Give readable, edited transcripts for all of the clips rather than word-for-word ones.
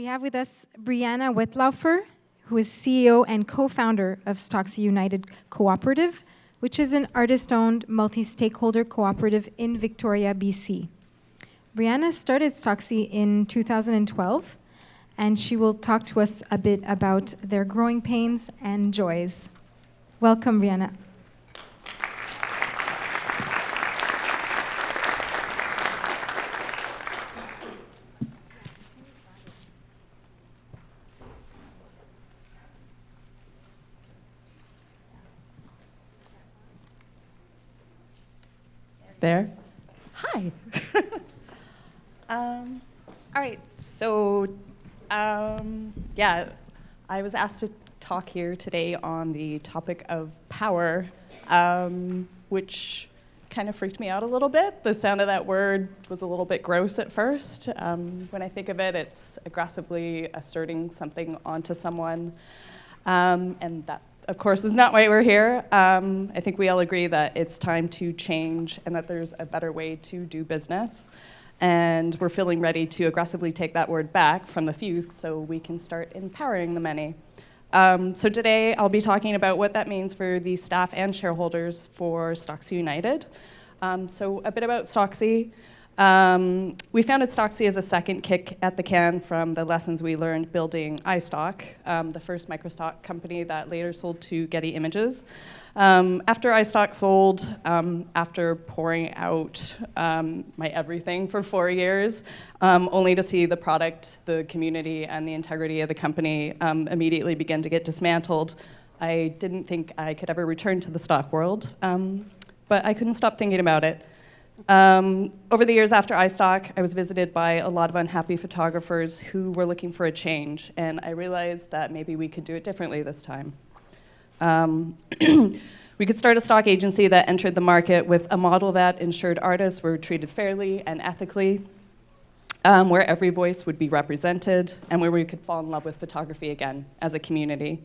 We have with us Brianna Wettlaufer, who is CEO and co-founder of Stocksy United Cooperative, which is an artist-owned, multi-stakeholder cooperative in Victoria, BC. Brianna started Stocksy in 2012, and she will talk to us a bit about their growing pains and joys. Welcome, Brianna. There. Hi. All right, so yeah, I was asked to talk here today on the topic of power, which kind of freaked me out a little bit. The sound of that word was a little bit gross at first. When I think of it, it's aggressively asserting something onto someone, and that, of course, is not why we're here. I think we all agree that it's time to change and that there's a better way to do business. And we're feeling ready to aggressively take that word back from the few so we can start empowering the many. So today I'll be talking about what that means for the staff and shareholders for Stocksy United. So a bit about Stocksy. We founded Stocksy as a second kick at the can from the lessons we learned building iStock, the first microstock company that later sold to Getty Images. After iStock sold, after pouring out my everything for 4 years, only to see the product, the community, and the integrity of the company immediately begin to get dismantled, I didn't think I could ever return to the stock world, but I couldn't stop thinking about it. Over the years after iStock, I was visited by a lot of unhappy photographers who were looking for a change, and I realized that maybe we could do it differently this time. We could start a stock agency that entered the market with a model that ensured artists were treated fairly and ethically, where every voice would be represented, and where we could fall in love with photography again as a community.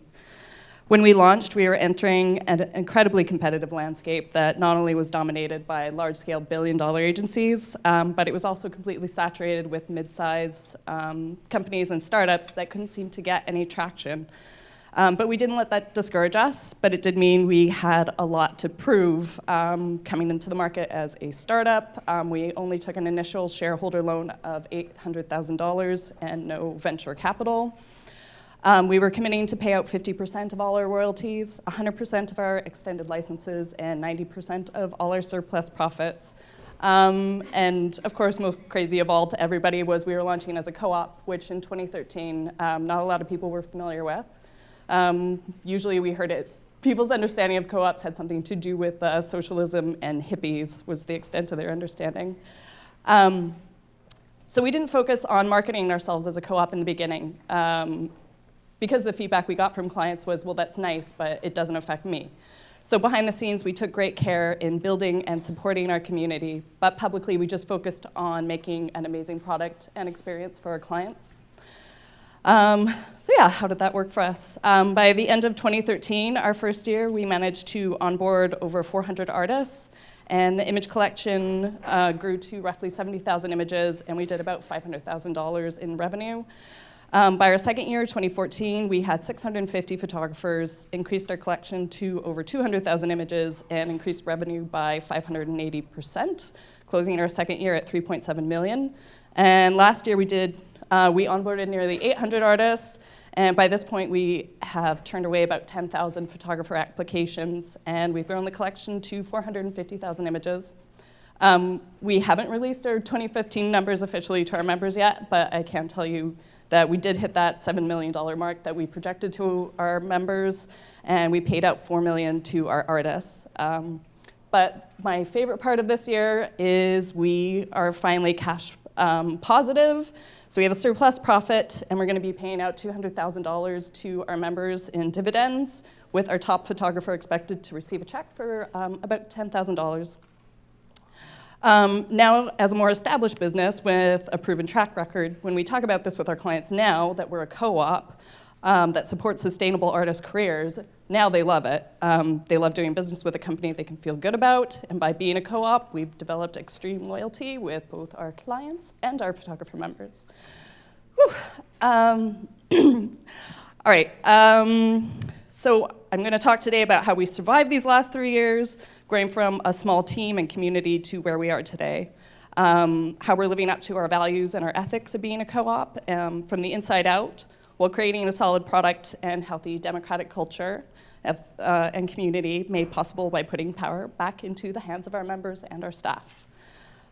When we launched, we were entering an incredibly competitive landscape that not only was dominated by large-scale billion-dollar agencies, but it was also completely saturated with mid-size companies and startups that couldn't seem to get any traction. But we didn't let that discourage us, but it did mean we had a lot to prove coming into the market as a startup. We only took an initial shareholder loan of $800,000 and no venture capital. We were committing to pay out 50% of all our royalties, 100% of our extended licenses, and 90% of all our surplus profits. And of course, most crazy of all to everybody was we were launching as a co-op, which in 2013, not a lot of people were familiar with. Usually we heard it, people's understanding of co-ops had something to do with socialism and hippies was the extent of their understanding. So we didn't focus on marketing ourselves as a co-op in the beginning. Because the feedback we got from clients was, well, that's nice, but it doesn't affect me. So behind the scenes, we took great care in building and supporting our community, but publicly, we just focused on making an amazing product and experience for our clients. So yeah, how did that work for us? By the end of 2013, our first year, we managed to onboard over 400 artists, and the image collection grew to roughly 70,000 images, and we did about $500,000 in revenue. By our second year, 2014, we had 650 photographers, increased our collection to over 200,000 images, and increased revenue by 580%, closing our second year at 3.7 million. And last year we onboarded nearly 800 artists, and by this point we have turned away about 10,000 photographer applications, and we've grown the collection to 450,000 images. We haven't released our 2015 numbers officially to our members yet, but I can tell you that we did hit that $7 million mark that we projected to our members, and we paid out $4 million to our artists. But my favorite part of this year is we are finally cash positive. So we have a surplus profit, and we're going to be paying out $200,000 to our members in dividends, with our top photographer expected to receive a check for about $10,000. Now, as a more established business with a proven track record, when we talk about this with our clients now that we're a co-op that supports sustainable artist careers, now they love it. They love doing business with a company they can feel good about, and by being a co-op, we've developed extreme loyalty with both our clients and our photographer members. Whew. All right, so I'm gonna talk today about how we survived these last 3 years, growing from a small team and community to where we are today. How we're living up to our values and our ethics of being a co-op from the inside out, while creating a solid product and healthy democratic culture and community made possible by putting power back into the hands of our members and our staff.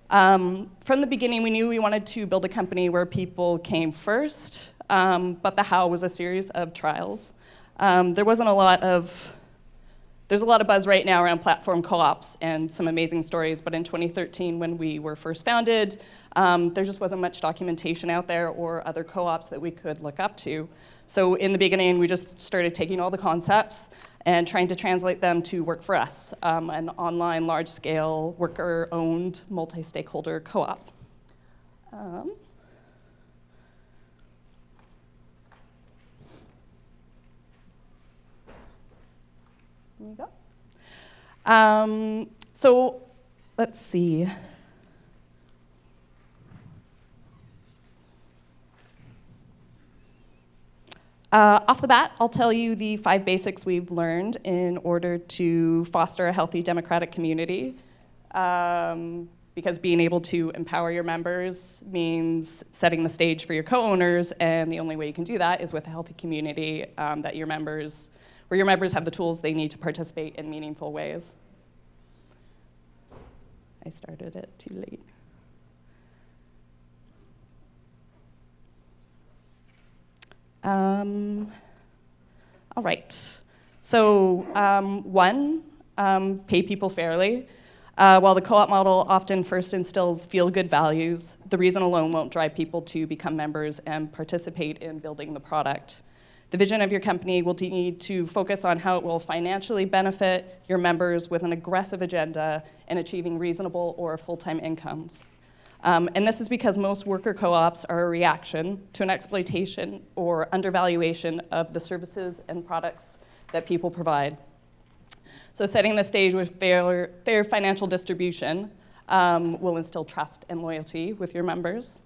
From the beginning, we knew we wanted to build a company where people came first, but the how was a series of trials. There's a lot of buzz right now around platform co-ops and some amazing stories, but in 2013, when we were first founded, there just wasn't much documentation out there or other co-ops that we could look up to. So in the beginning, we just started taking all the concepts and trying to translate them to work for us, an online, large-scale, worker-owned, multi-stakeholder co-op. There you go. So let's see. Off the bat, I'll tell you the 5 basics we've learned in order to foster a healthy democratic community. Because being able to empower your members means setting the stage for your co-owners, and the only way you can do that is with a healthy community where your members have the tools they need to participate in meaningful ways. I started it too late. All right, so 1, pay people fairly. While the co-op model often first instills feel-good values, the reason alone won't drive people to become members and participate in building the product. The vision of your company will need to focus on how it will financially benefit your members with an aggressive agenda in achieving reasonable or full-time incomes. And this is because most worker co-ops are a reaction to an exploitation or undervaluation of the services and products that people provide. So setting the stage with fair financial distribution will instill trust and loyalty with your members.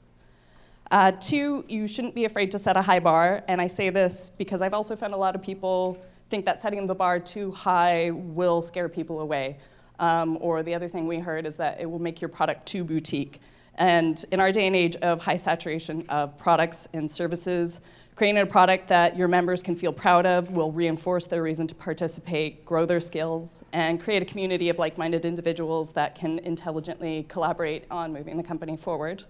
2, you shouldn't be afraid to set a high bar, and I say this because I've also found a lot of people think that setting the bar too high will scare people away. Or the other thing we heard is that it will make your product too boutique. And in our day and age of high saturation of products and services, creating a product that your members can feel proud of will reinforce their reason to participate, grow their skills, and create a community of like-minded individuals that can intelligently collaborate on moving the company forward.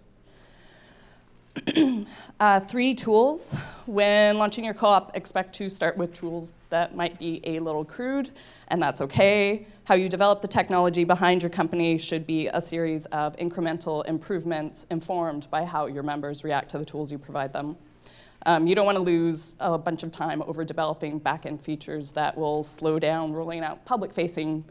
3 tools. When launching your co-op, expect to start with tools that might be a little crude, and that's okay. How you develop the technology behind your company should be a series of incremental improvements informed by how your members react to the tools you provide them. You don't want to lose a bunch of time over developing back-end features that will slow down rolling out public-facing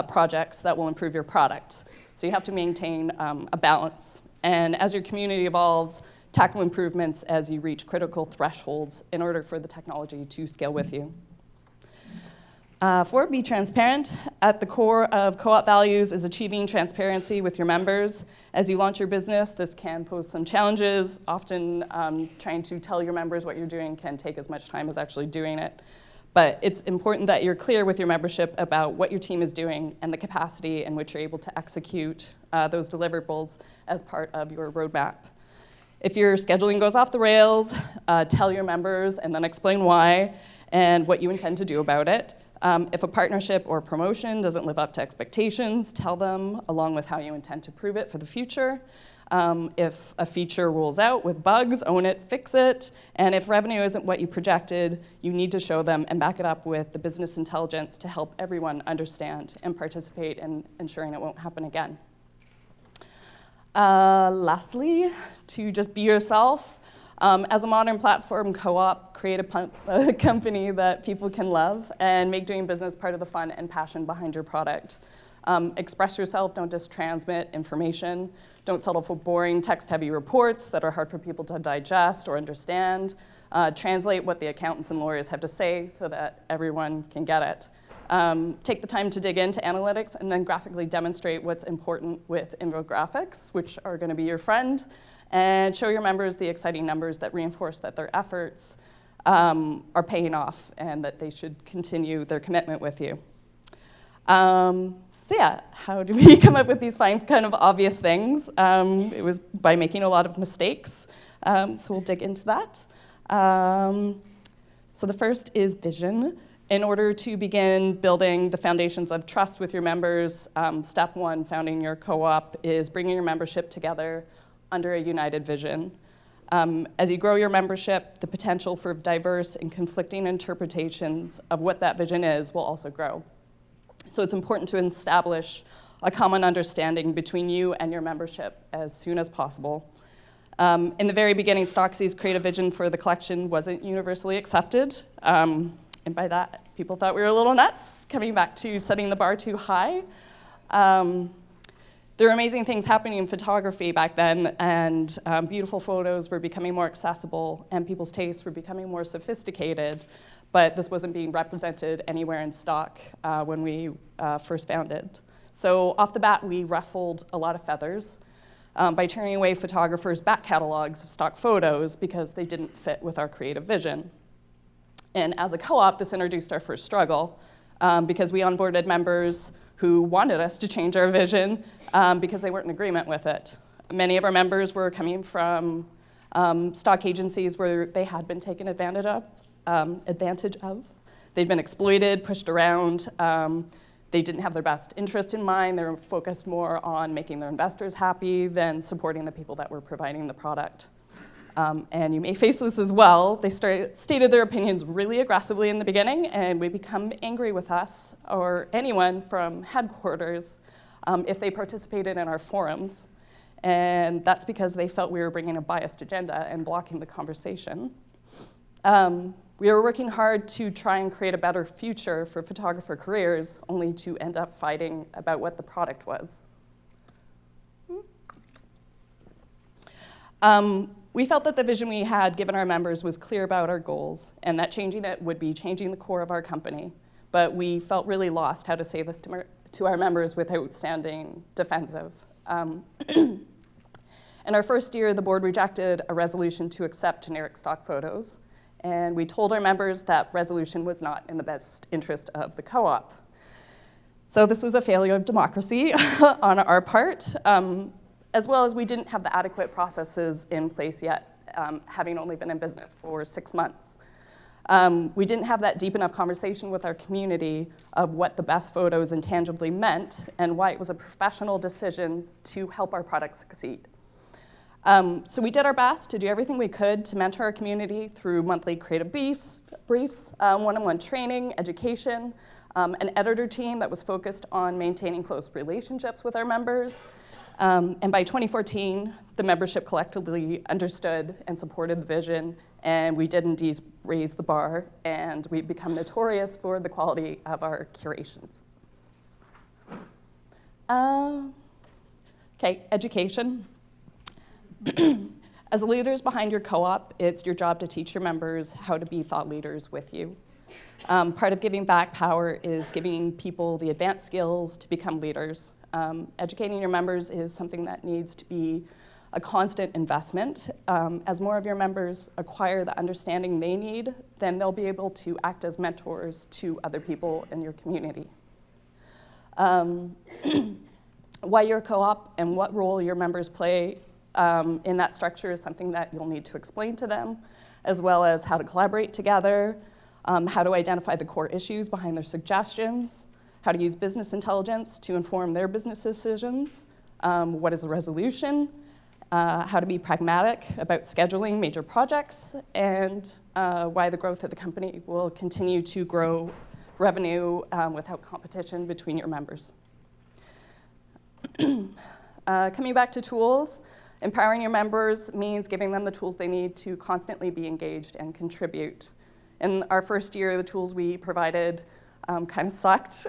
projects that will improve your product. So you have to maintain a balance. And as your community evolves, tackle improvements as you reach critical thresholds in order for the technology to scale with you. 4, be transparent. At the core of co-op values is achieving transparency with your members. As you launch your business, this can pose some challenges. Often trying to tell your members what you're doing can take as much time as actually doing it. But it's important that you're clear with your membership about what your team is doing and the capacity in which you're able to execute those deliverables as part of your roadmap. If your scheduling goes off the rails, tell your members and then explain why and what you intend to do about it. If a partnership or promotion doesn't live up to expectations, tell them along with how you intend to prove it for the future. If a feature rolls out with bugs, own it, fix it. And if revenue isn't what you projected, you need to show them and back it up with the business intelligence to help everyone understand and participate in ensuring it won't happen again. Lastly, to just be yourself. As a modern platform co-op, create a company that people can love and make doing business part of the fun and passion behind your product. Express yourself, don't just transmit information. Don't settle for boring text-heavy reports that are hard for people to digest or understand. Translate what the accountants and lawyers have to say so that everyone can get it. Take the time to dig into analytics and then graphically demonstrate what's important with infographics, which are going to be your friend. and show your members the exciting numbers that reinforce that their efforts are paying off and that they should continue their commitment with you. So yeah, how do we come up with these kind of obvious things? It was by making a lot of mistakes, so we'll dig into that. So the first is vision. In order to begin building the foundations of trust with your members, step one, founding your co-op, is bringing your membership together under a united vision. As you grow your membership, the potential for diverse and conflicting interpretations of what that vision is will also grow. So it's important to establish a common understanding between you and your membership as soon as possible. In the very beginning, Stocksy's creative vision for the collection wasn't universally accepted. And by that, people thought we were a little nuts, coming back to setting the bar too high. There were amazing things happening in photography back then, and beautiful photos were becoming more accessible, and people's tastes were becoming more sophisticated, but this wasn't being represented anywhere in stock when we first founded. So off the bat, we ruffled a lot of feathers by turning away photographers' back catalogs of stock photos because they didn't fit with our creative vision. And as a co-op, this introduced our first struggle because we onboarded members who wanted us to change our vision because they weren't in agreement with it. Many of our members were coming from stock agencies where they had been taken advantage of. They'd been exploited, pushed around. They didn't have their best interest in mind. They were focused more on making their investors happy than supporting the people that were providing the product. And you may face this as well. They stated their opinions really aggressively in the beginning, and would become angry with us or anyone from headquarters if they participated in our forums. And that's because they felt we were bringing a biased agenda and blocking the conversation. We were working hard to try and create a better future for photographer careers, only to end up fighting about what the product was. We felt that the vision we had given our members was clear about our goals, and that changing it would be changing the core of our company. But we felt really lost how to say this to our members without sounding defensive. In our first year, the board rejected a resolution to accept generic stock photos, and we told our members that resolution was not in the best interest of the co-op. So this was a failure of democracy on our part, as well as we didn't have the adequate processes in place yet, having only been in business for 6 months. We didn't have that deep enough conversation with our community of what the best photos intangibly meant and why it was a professional decision to help our product succeed. So we did our best to do everything we could to mentor our community through monthly creative briefs, one-on-one training, education, an editor team that was focused on maintaining close relationships with our members. And by 2014, the membership collectively understood and supported the vision, and we did indeed raise the bar, and we've become notorious for the quality of our curations. Okay, education. As leaders behind your co-op, it's your job to teach your members how to be thought leaders with you. Part of giving back power is giving people the advanced skills to become leaders. Educating your members is something that needs to be a constant investment. As more of your members acquire the understanding they need, then they'll be able to act as mentors to other people in your community. Why your co-op and what role your members play in that structure is something that you'll need to explain to them, as well as how to collaborate together, how to identify the core issues behind their suggestions, how to use business intelligence to inform their business decisions, what is a resolution, how to be pragmatic about scheduling major projects, and why the growth of the company will continue to grow revenue without competition between your members. Coming back to tools, empowering your members means giving them the tools they need to constantly be engaged and contribute. In our first year, the tools we provided kind of sucked.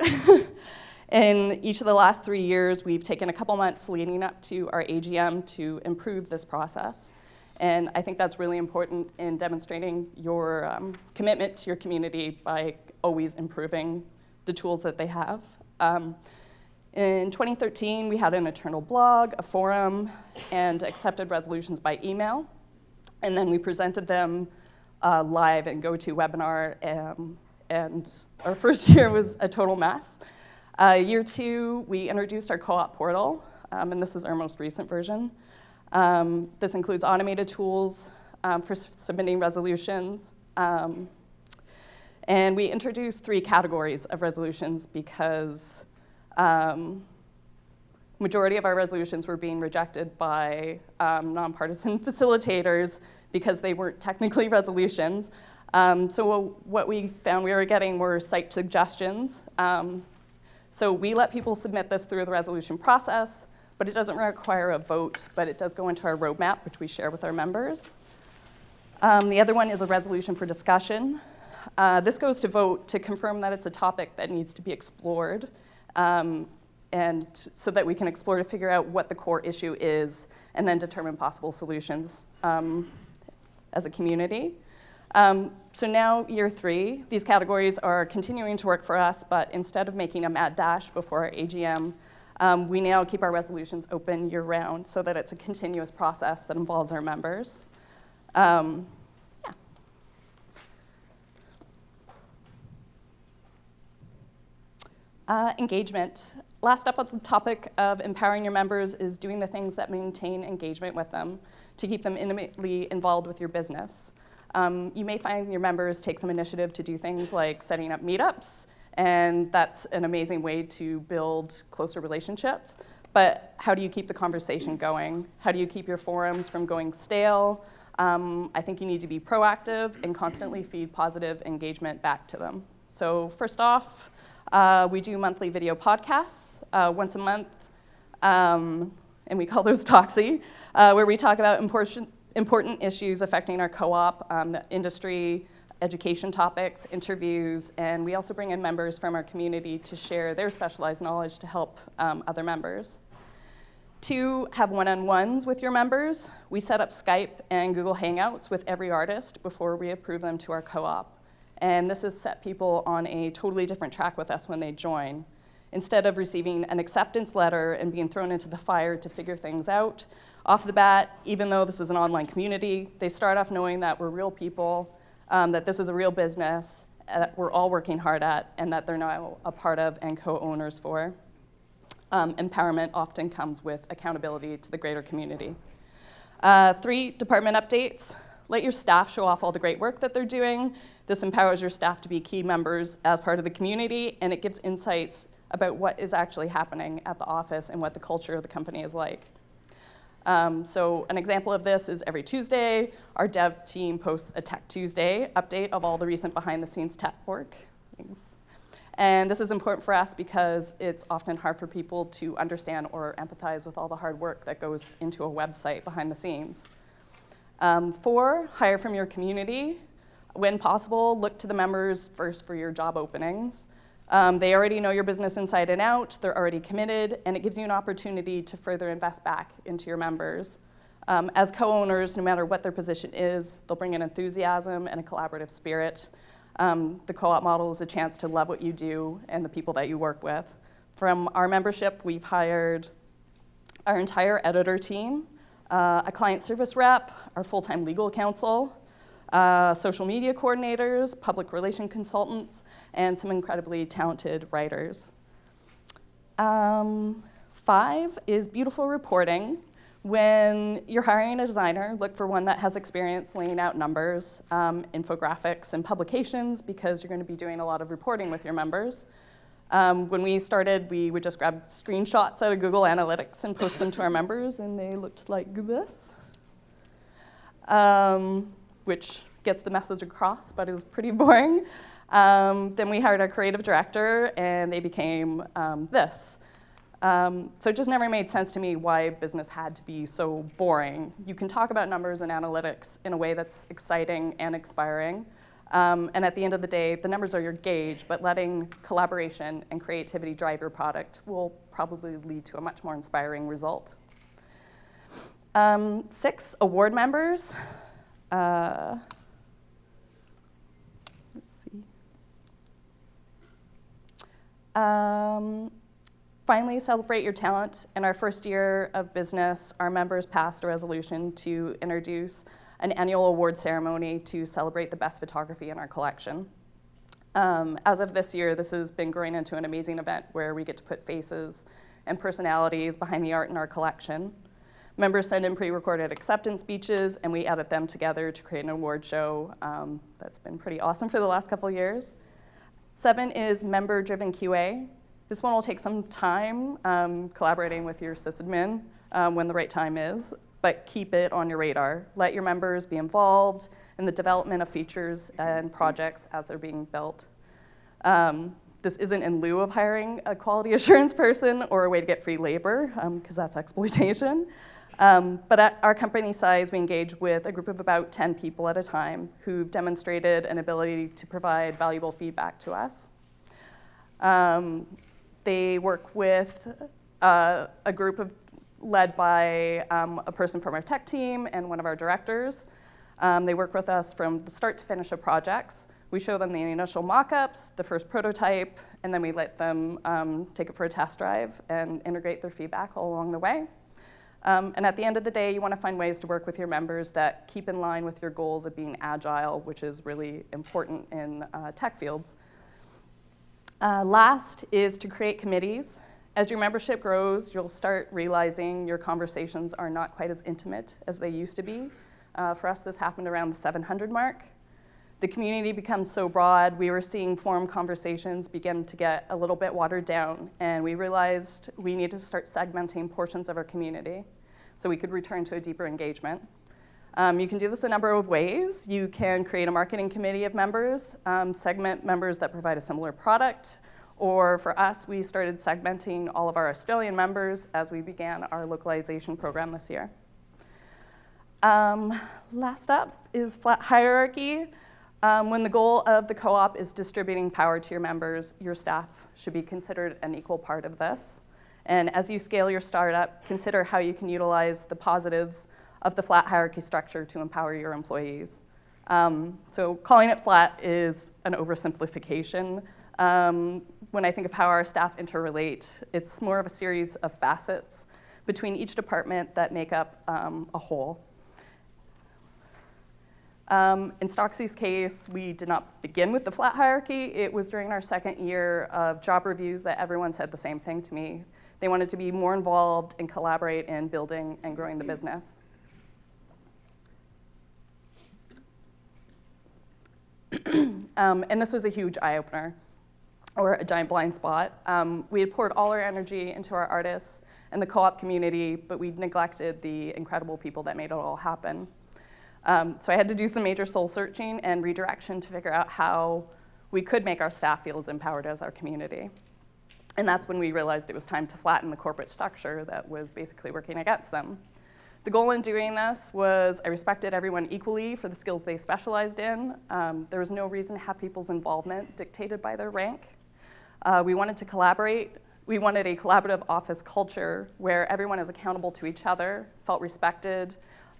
In each of the last 3 years, we've taken a couple months leading up to our AGM to improve this process. And I think that's really important in demonstrating your commitment to your community by always improving the tools that they have. In 2013, we had an internal blog, a forum, and accepted resolutions by email. And then we presented them live in GoToWebinar, and our first year was a total mess. Year 2, we introduced our co-op portal, and this is our most recent version. This includes automated tools for submitting resolutions. And we introduced 3 categories of resolutions because majority of our resolutions were being rejected by nonpartisan facilitators because they weren't technically resolutions. So what we found we were getting were site suggestions. So we let people submit this through the resolution process, but it doesn't require a vote, but it does go into our roadmap, which we share with our members. The other one is a resolution for discussion. This goes to vote to confirm that it's a topic that needs to be explored, and so that we can explore to figure out what the core issue is and then determine possible solutions as a community. So now, year 3, these categories are continuing to work for us, but instead of making a mad dash before our AGM, we now keep our resolutions open year-round so that it's a continuous process that involves our members. Engagement. Last up on the topic of empowering your members is doing the things that maintain engagement with them to keep them intimately involved with your business. You may find your members take some initiative to do things like setting up meetups, and that's an amazing way to build closer relationships. But how do you keep the conversation going? How do you keep your forums from going stale? I think you need to be proactive and constantly feed positive engagement back to them. So first off, we do monthly video podcasts once a month, and we call those Toxy, where we talk about important issues affecting our co-op, the industry, education topics, interviews, and we also bring in members from our community to share their specialized knowledge to help other members. 2, have one-on-ones with your members. We set up Skype and Google Hangouts with every artist before we approve them to our co-op. And this has set people on a totally different track with us when they join. Instead of receiving an acceptance letter and being thrown into the fire to figure things out, off the bat, even though this is an online community, they start off knowing that we're real people, that this is a real business, that we're all working hard at, and that they're now a part of and co-owners for. Empowerment often comes with accountability to the greater community. 3, department updates. Let your staff show off all the great work that they're doing. This empowers your staff to be key members as part of the community, and it gives insights about what is actually happening at the office and what the culture of the company is like. So an example of this is every Tuesday, our dev team posts a Tech Tuesday update of all the recent behind-the-scenes tech work. Thanks. And this is important for us because it's often hard for people to understand or empathize with all the hard work that goes into a website behind the scenes. 4, hire from your community. When possible, look to the members first for your job openings. They already know your business inside and out, they're already committed, and it gives you an opportunity to further invest back into your members. As co-owners, no matter what their position is, they'll bring an enthusiasm and a collaborative spirit. The co-op model is a chance to love what you do and the people that you work with. From our membership, we've hired our entire editor team, a client service rep, our full-time legal counsel, social media coordinators, public relation consultants, and some incredibly talented writers. 5 is beautiful reporting. When you're hiring a designer, look for one that has experience laying out numbers, infographics, and publications because you're going to be doing a lot of reporting with your members. When we started, we would just grab screenshots out of Google Analytics and post them to our members, and they looked like this, which gets the message across, but is pretty boring. Then we hired our creative director, and they became this. So it just never made sense to me why business had to be so boring. You can talk about numbers and analytics in a way that's exciting and inspiring. And at the end of the day, the numbers are your gauge, but letting collaboration and creativity drive your product will probably lead to a much more inspiring result. 6, award members. Let's see. finally celebrate your talent. In our first year of business, our members passed a resolution to introduce an annual award ceremony to celebrate the best photography in our collection. As of this year, this has been growing into an amazing event where we get to put faces and personalities behind the art in our collection. Members send in pre-recorded acceptance speeches, and we edit them together to create an award show. That's been pretty awesome for the last couple of years. 7 is member-driven QA. This one will take some time collaborating with your sysadmin when the right time is, but keep it on your radar. Let your members be involved in the development of features and projects as they're being built. This isn't in lieu of hiring a quality assurance person or a way to get free labor, because that's exploitation. But at our company size, we engage with a group of about 10 people at a time who've demonstrated an ability to provide valuable feedback to us. They work with a group led by a person from our tech team and one of our directors. They work with us from the start to finish of projects. We show them the initial mock-ups, the first prototype, and then we let them take it for a test drive and integrate their feedback all along the way. And at the end of the day, you want to find ways to work with your members that keep in line with your goals of being agile, which is really important in tech fields. Last is to create committees. As your membership grows, you'll start realizing your conversations are not quite as intimate as they used to be. For us, this happened around the 700 mark. The community becomes so broad, we were seeing forum conversations begin to get a little bit watered down, and we realized we need to start segmenting portions of our community so we could return to a deeper engagement. You can do this a number of ways. You can create a marketing committee of members, segment members that provide a similar product, or for us, we started segmenting all of our Australian members as we began our localization program this year. Last up is flat hierarchy. When the goal of the co-op is distributing power to your members, your staff should be considered an equal part of this. And as you scale your startup, consider how you can utilize the positives of the flat hierarchy structure to empower your employees. So calling it flat is an oversimplification. When I think of how our staff interrelate, it's more of a series of facets between each department that make up a whole. In Stocksy's case, we did not begin with the flat hierarchy. It was during our second year of job reviews that everyone said the same thing to me. They wanted to be more involved and collaborate in building and growing the business. And this was a huge eye-opener, or a giant blind spot. We had poured all our energy into our artists and the co-op community, but we neglected the incredible people that made it all happen. So I had to do some major soul searching and redirection to figure out how we could make our staff feel as empowered as our community. And that's when we realized it was time to flatten the corporate structure that was basically working against them. The goal in doing this was I respected everyone equally for the skills they specialized in. There was no reason to have people's involvement dictated by their rank. We wanted to collaborate. We wanted a collaborative office culture where everyone is accountable to each other, felt respected,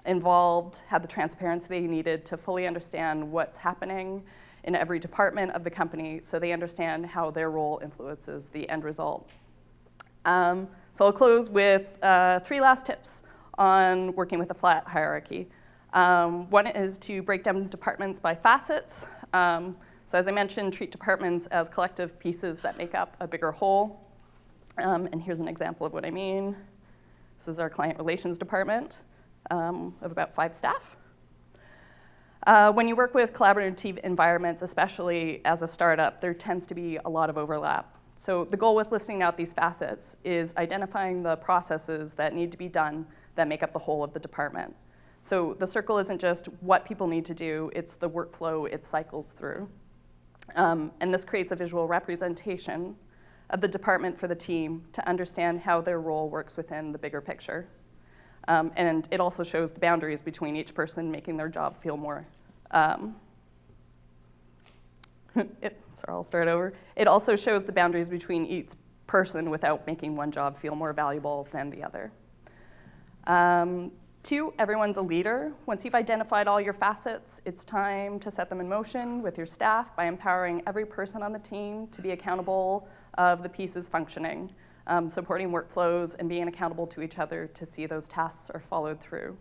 involved, had the transparency they needed to fully understand what's happening in every department of the company so they understand how their role influences the end result. So I'll close with 3 last tips on working with a flat hierarchy. One is to break down departments by facets. So as I mentioned, treat departments as collective pieces that make up a bigger whole. And here's an example of what I mean. This is our client relations department. Of about 5 staff. When you work with collaborative environments, especially as a startup, there tends to be a lot of overlap. So the goal with listing out these facets is identifying the processes that need to be done that make up the whole of the department. So the circle isn't just what people need to do, it's the workflow it cycles through. And this creates a visual representation of the department for the team to understand how their role works within the bigger picture. And it also shows the boundaries between each person, making their job feel more, sorry, I'll start over. It also shows the boundaries between each person without making one job feel more valuable than the other. 2, everyone's a leader. Once you've identified all your facets, it's time to set them in motion with your staff by empowering every person on the team to be accountable of the pieces functioning. supporting workflows, and being accountable to each other to see those tasks are followed through.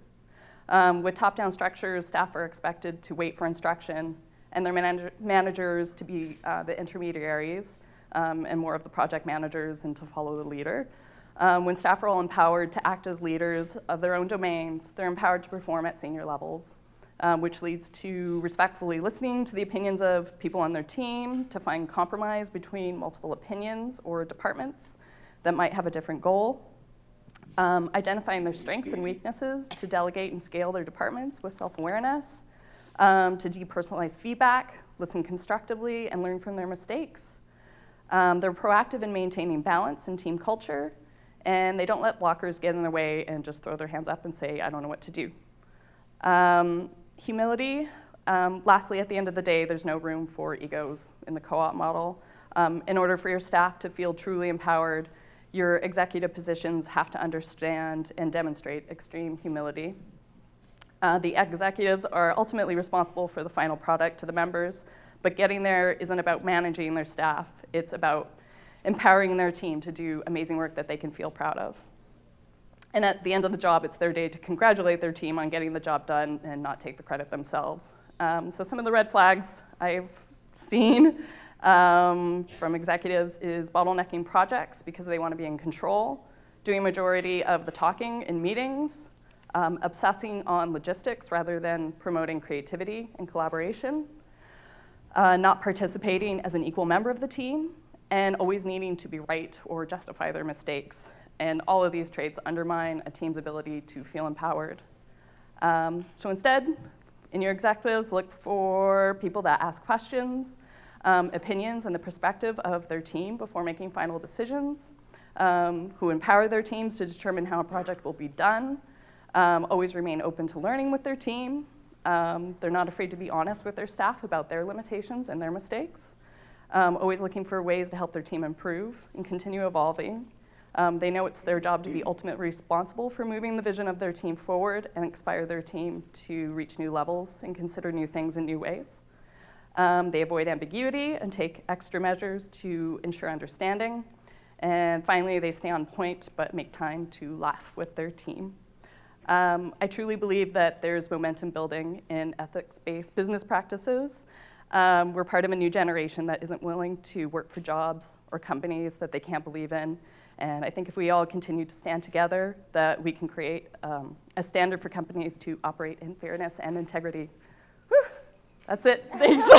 With top-down structures, staff are expected to wait for instruction, and their managers to be the intermediaries, and more of the project managers, and to follow the leader. When staff are all empowered to act as leaders of their own domains, they're empowered to perform at senior levels, which leads to respectfully listening to the opinions of people on their team, to find compromise between multiple opinions or departments that might have a different goal, identifying their strengths and weaknesses to delegate and scale their departments with self-awareness, to depersonalize feedback, listen constructively, and learn from their mistakes. They're proactive in maintaining balance and team culture, and they don't let blockers get in their way and just throw their hands up and say, I don't know what to do. Humility. Lastly, at the end of the day, there's no room for egos in the co-op model. In order for your staff to feel truly empowered, your executive positions have to understand and demonstrate extreme humility. The executives are ultimately responsible for the final product to the members, but getting there isn't about managing their staff. It's about empowering their team to do amazing work that they can feel proud of. And at the end of the job, it's their day to congratulate their team on getting the job done and not take the credit themselves. So some of the red flags I've seen from executives is bottlenecking projects because they want to be in control, doing majority of the talking in meetings, obsessing on logistics rather than promoting creativity and collaboration, not participating as an equal member of the team, and always needing to be right or justify their mistakes. And all of these traits undermine a team's ability to feel empowered. So instead, in your executives, look for people that ask questions, opinions, and the perspective of their team before making final decisions, who empower their teams to determine how a project will be done, always remain open to learning with their team. They're not afraid to be honest with their staff about their limitations and their mistakes, always looking for ways to help their team improve and continue evolving. They know it's their job to be ultimately responsible for moving the vision of their team forward and inspire their team to reach new levels and consider new things in new ways. They avoid ambiguity and take extra measures to ensure understanding. And finally, they stay on point but make time to laugh with their team. I truly believe that there's momentum building in ethics-based business practices. We're part of a new generation that isn't willing to work for jobs or companies that they can't believe in. And I think if we all continue to stand together, that we can create a standard for companies to operate in fairness and integrity. Whew, that's it. Thanks.